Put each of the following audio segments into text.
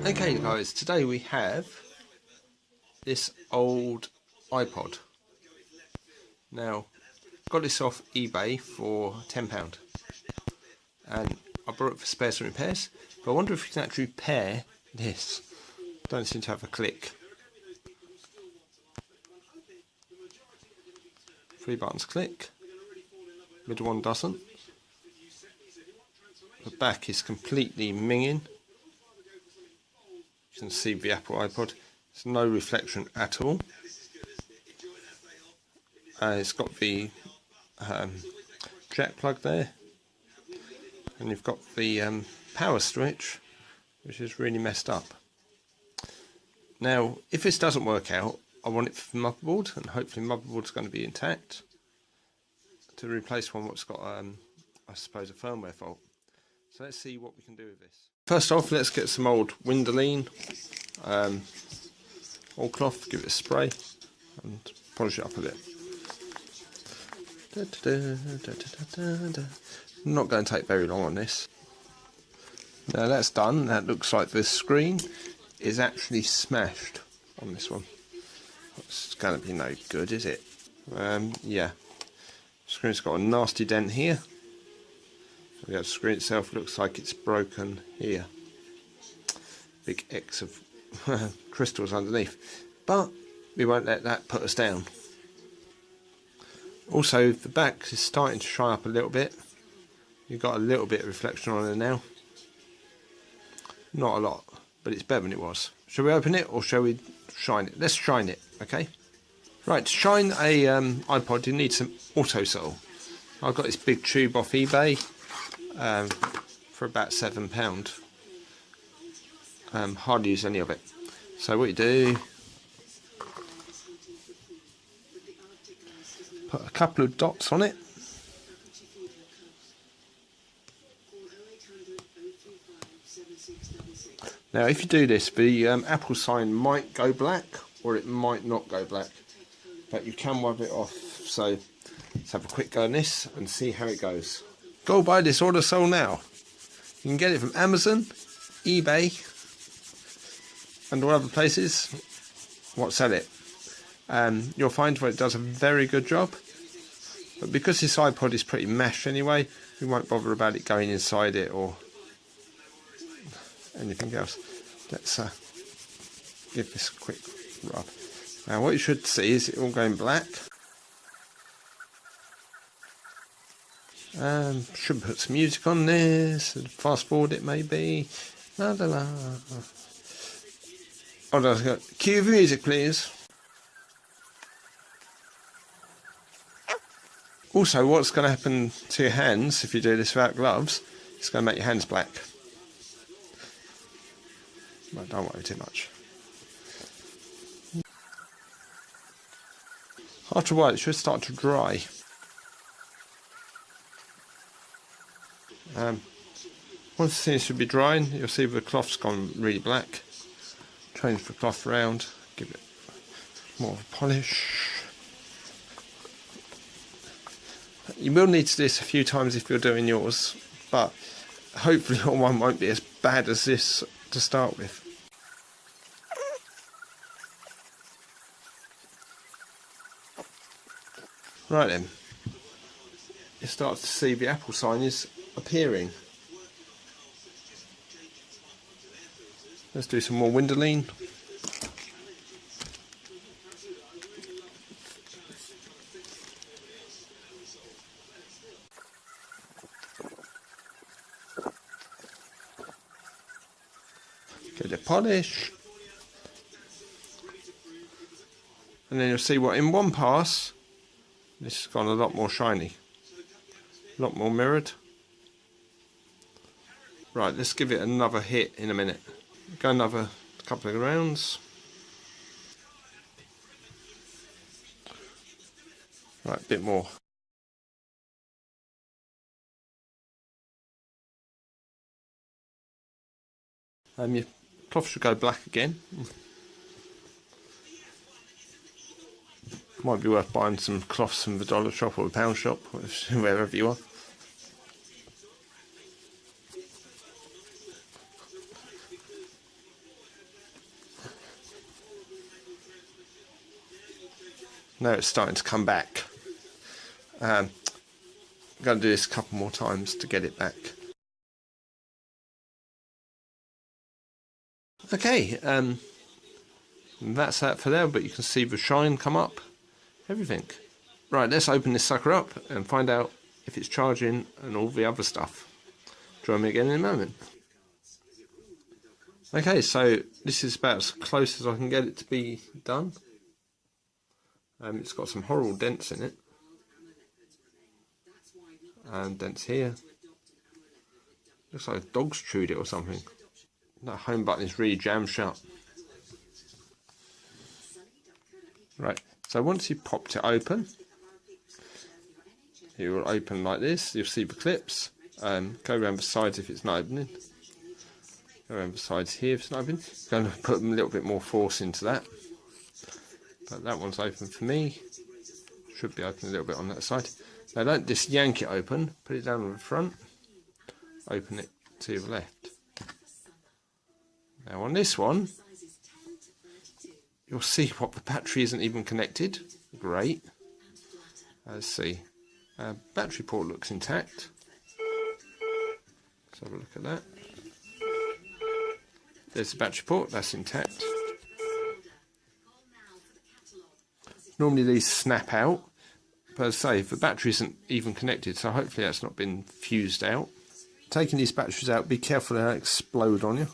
Okay guys, today we have this old iPod. Now, got this off eBay for £10 and I brought it for spares and repairs, but I wonder if you can actually pair this. Don't seem to have a click. 3 buttons click, middle one doesn't. The back is completely minging. You can see the Apple iPod. There's no reflection at all. It's got the jack plug there, and you've got the power switch, which is really messed up. Now, if this doesn't work out, I want it for the motherboard, and hopefully the motherboard's going to be intact, to replace one that's got, I suppose, a firmware fault. So let's see what we can do with this. First off, let's get some old Windoline oil cloth, give it a spray, and polish it up a bit. Not going to take very long on this. Now that's done. That looks like the screen is actually smashed on this one. It's going to be no good, is it? Yeah. The screen's got a nasty dent here. The screen itself looks like it's broken here. Big X of crystals underneath. But we won't let that put us down. Also, the back is starting to shine up a little bit. You've got a little bit of reflection on it now. Not a lot, but it's better than it was. Shall we open it or shall we shine it? Let's shine it, okay? Right, to shine a iPod, you need some Autosol. I've got this big tube off eBay for about £7. Hardly use any of it. So what you do, put a couple of dots on it. Now if you do this, the Apple sign might go black or it might not go black, but you can wipe it off. So let's have a quick go on this and see how it goes. Go buy this Autosol now. You can get it from Amazon, eBay and all other places what sell it. You'll find that it does a very good job, but because this iPod is pretty mesh anyway, we won't bother about it going inside it or anything else. Let's give this a quick rub. Now what you should see is it all going black. Should put some music on this, fast forward it maybe. La la la. Oh, let's go. Cue the music, please. Also, what's going to happen to your hands if you do this without gloves? It's going to make your hands black. But don't worry too much. After a while, it should start to dry. Once the thing should be drying, you'll see the cloth's gone really black. Change the cloth around, give it more of a polish. You will need to do this a few times if you're doing yours, but hopefully your one won't be as bad as this to start with. Right then, you start to see the Apple sign is appearing. Let's do some more Windoline. Get the polish. And then you'll see what in one pass, this has gone a lot more shiny. A lot more mirrored. Right, let's give it another hit in a minute. Go another couple of rounds. Right, a bit more. Your cloth should go black again. Might be worth buying some cloths from the dollar shop or the pound shop, wherever you are. Now it's starting to come back. I'm going to do this a couple more times to get it back. Okay, that's that for now, but you can see the shine come up, everything. Right, let's open this sucker up and find out if it's charging and all the other stuff. Join me again in a moment. Okay, so this is about as close as I can get it to be done. It's got some horrible dents in it. And dents here. Looks like a dog's chewed it or something. That home button is really jammed shut. Right, so once you've popped it open, it will open like this. You'll see the clips. Go around the sides if it's not opening. Go around the sides here if it's not opening. Going to put a little bit more force into that. But that one's open for me. Should be open a little bit on that side. Now don't just yank it open. Put it down on the front. Open it to the left. Now on this one, you'll see what the battery isn't even connected. Great. Let's see. Battery port looks intact. Let's have a look at that. There's the battery port, that's intact. Normally these snap out, but as I say, the battery isn't even connected, so hopefully that's not been fused out. Taking these batteries out, be careful they don't explode on you.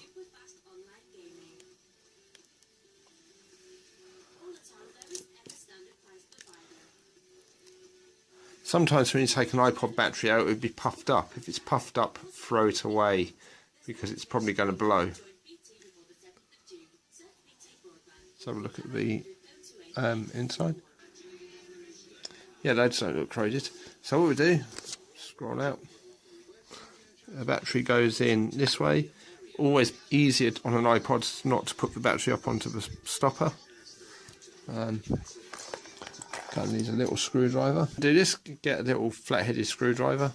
Sometimes when you take an iPod battery out, it would be puffed up. If it's puffed up, throw it away, because it's probably going to blow. Let's have a look at the inside. Yeah, those don't look corroded. So what we do, scroll out. The battery goes in this way. Always easier on an iPod not to put the battery up onto the stopper. Kind of needs a little screwdriver. Do this, get a little flat-headed screwdriver.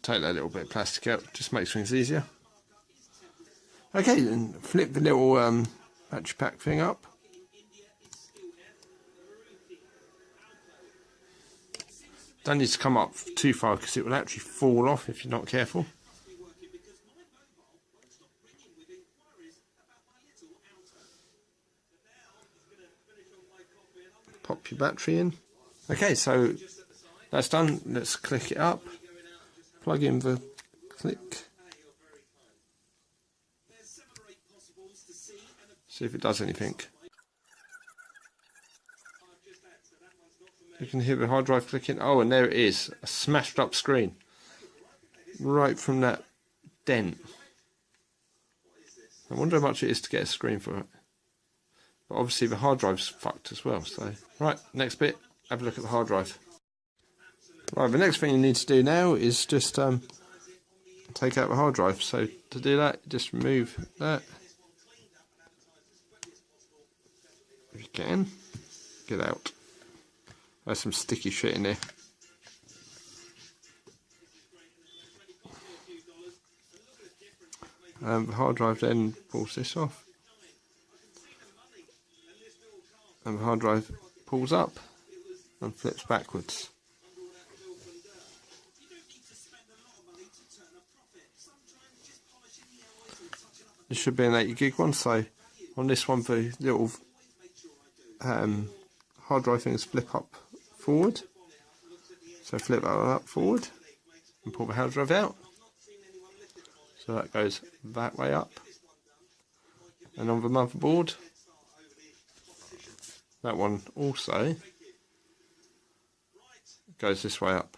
Take that little bit of plastic out, just makes things easier. Okay, then flip the little battery pack thing up. Don't need to come up too far because it will actually fall off if you're not careful. Pop your battery in. Okay, so that's done. Let's click it up. Plug in the click. See if it does anything. You can hear the hard drive clicking. Oh, and there it is. A smashed up screen. Right from that dent. I wonder how much it is to get a screen for it. But obviously the hard drive's fucked as well, so... Right, next bit, have a look at the hard drive. Right, the next thing you need to do now is just take out the hard drive. So to do that, just remove that. If you can, get out. There's some sticky shit in there. The hard drive then pulls this off. And the hard drive pulls up and flips backwards. This should be an 80 gig one, so on this one the little hard drive things flip up forward. So flip that one up forward and pull the hard drive out. So that goes that way up. And on the motherboard, that one also goes this way up.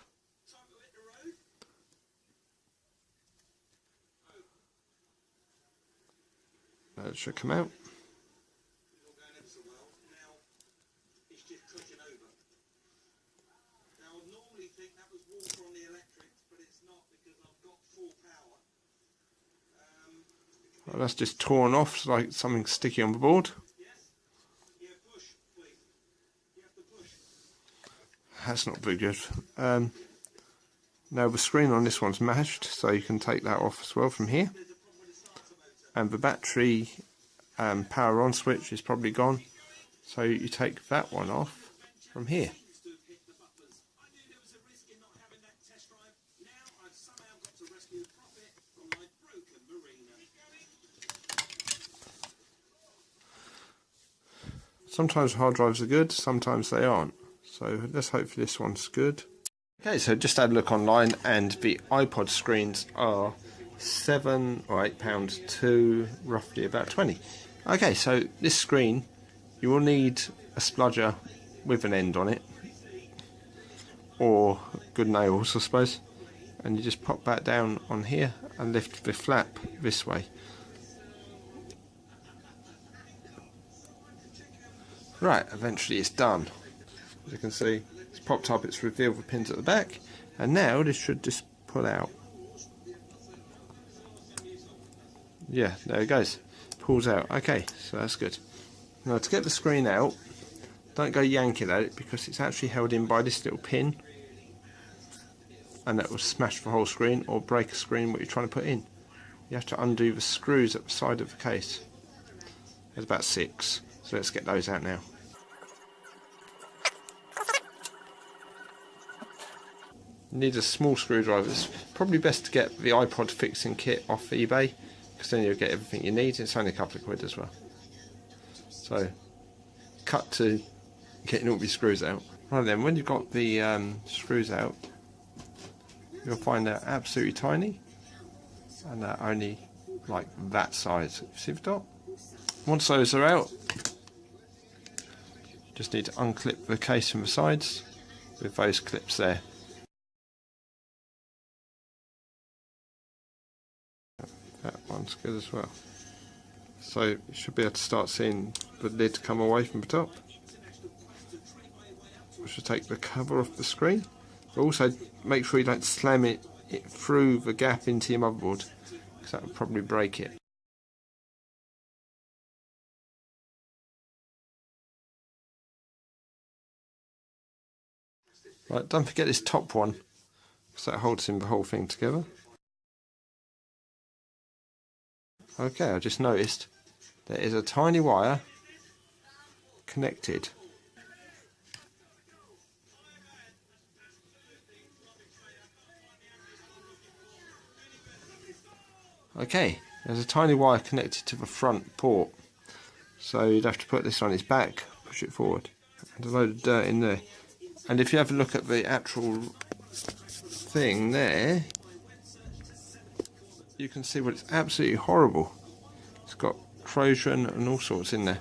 That should come out. Well, that's just torn off, like something sticky on the board. That's not very good. Now the screen on this one's mashed, so you can take that off as well from here. And the battery power on switch is probably gone, so you take that one off from here. Sometimes hard drives are good, sometimes they aren't. So let's hope this one's good. Okay, so just had a look online, and the Ipod screens are £7 or £8 to roughly about 20. Okay, so this screen, you will need a spludger with an end on it, or good nails, I suppose, and you just pop that down on here and lift the flap this way. Right, eventually it's done. As you can see, it's popped up, it's revealed the pins at the back, and now this should just pull out. Yeah, there it goes. Pulls out. Okay, so that's good. Now to get the screen out, don't go yanking at it, because it's actually held in by this little pin, and that will smash the whole screen or break a screen what you're trying to put in. You have to undo the screws at the side of the case. There's about 6, so let's get those out now. You need a small screwdriver. It's probably best to get the Ipod fixing kit off eBay, because then you'll get everything you need. It's only a couple of quid as well. So, cut to getting all these screws out. Right then, when you've got the screws out, you'll find they're absolutely tiny, and they're only like that size. See the top? Once those are out, just need to unclip the case from the sides with those clips there. That one's good as well. So you should be able to start seeing the lid come away from the top. We should take the cover off the screen, but also make sure you don't slam it through the gap into your motherboard, because that would probably break it. Right, don't forget this top one, because that holds in the whole thing together. Okay, I just noticed there is a tiny wire connected. Okay, there's a tiny wire connected to the front port, so you'd have to put this on its back, push it forward, and a load of dirt in there. And if you have a look at the actual thing there, you can see what it's absolutely horrible. It's got corrosion and all sorts in there.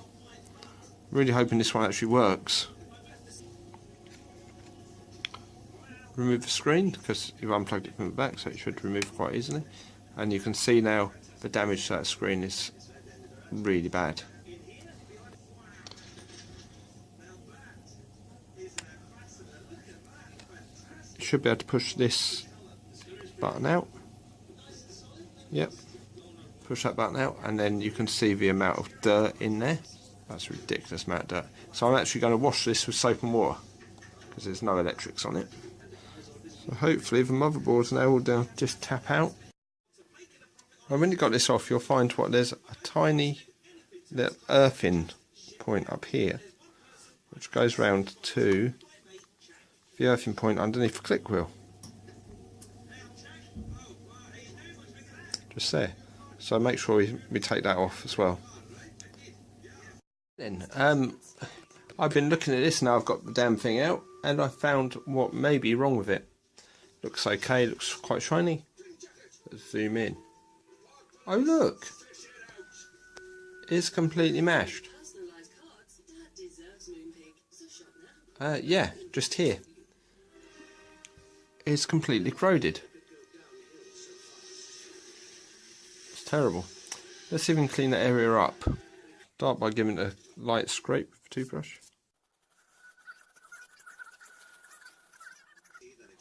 Really hoping this one actually works. Remove the screen, because you've unplugged it from the back, so it should remove quite easily. And you can see now the damage to that screen is really bad. You should be able to push this button out. Yep, push that button out, and then you can see the amount of dirt in there. That's a ridiculous amount of dirt. So I'm actually going to wash this with soap and water, because there's no electrics on it. So hopefully the motherboard's now all down, just tap out. And when you've got this off, you'll find there's a tiny little earthing point up here, which goes round to the earthing point underneath the click wheel. Just there. So make sure we take that off as well. Then I've been looking at this now. I've got the damn thing out, and I found what may be wrong with it. Looks okay. Looks quite shiny. Let's zoom in. Oh look! It's completely mashed. Yeah, just here. It's completely corroded. Terrible. Let's even clean that area up. Start by giving it a light scrape with a toothbrush.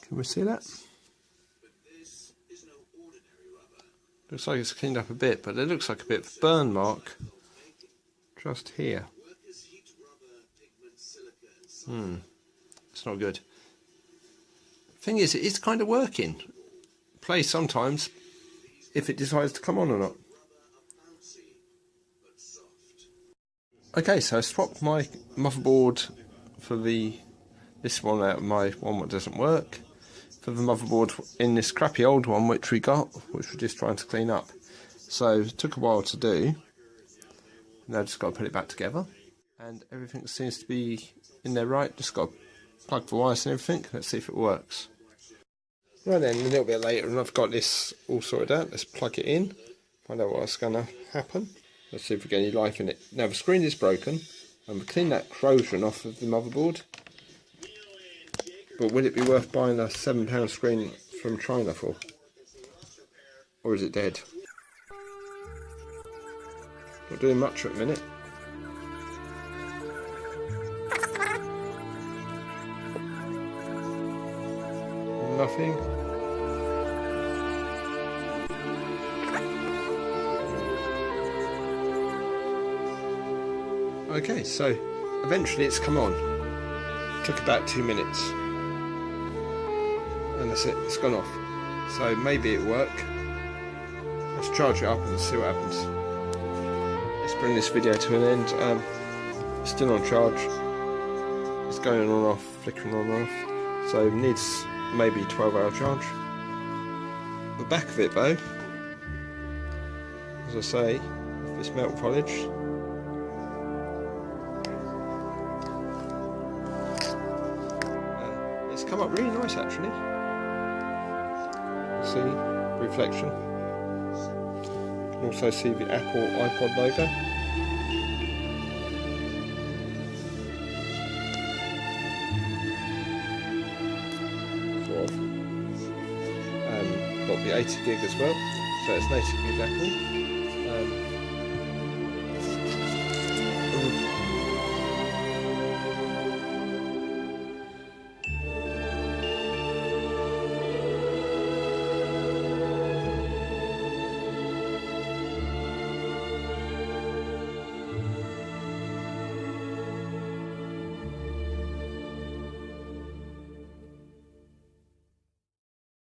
Can we see that? Looks like it's cleaned up a bit, but there looks like a bit of burn mark just here. It's not good. Thing is, it is kind of working. Plays sometimes, if it decides to come on or not. Okay, so I swapped my motherboard for the this one out of my one that doesn't work, for the motherboard in this crappy old one which we got, which we're just trying to clean up. So it took a while to do. Now just got to put it back together, and everything seems to be in there right. Just got to plug the wires and everything. Let's see if it works. Right then, a little bit later, and I've got this all sorted out. Let's plug it in, find out what's going to happen. Let's see if we get any life in it. Now the screen is broken, and we clean that corrosion off of the motherboard. But will it be worth buying a £7 screen from China for? Or is it dead? Not doing much at the minute. Nothing. Okay, so eventually it's come on. Took about 2 minutes. And that's it, it's gone off. So maybe it'll work. Let's charge it up and see what happens. Let's bring this video to an end. It's still on charge. It's going on and off, flickering on and off. So it needs maybe 12-hour charge. The back of it though, as I say, this metal polish. It's come up really nice actually. See, reflection. You can also see the Apple Ipod logo. Sort of. Got the 80 gig as well, so it's 80 gig Apple.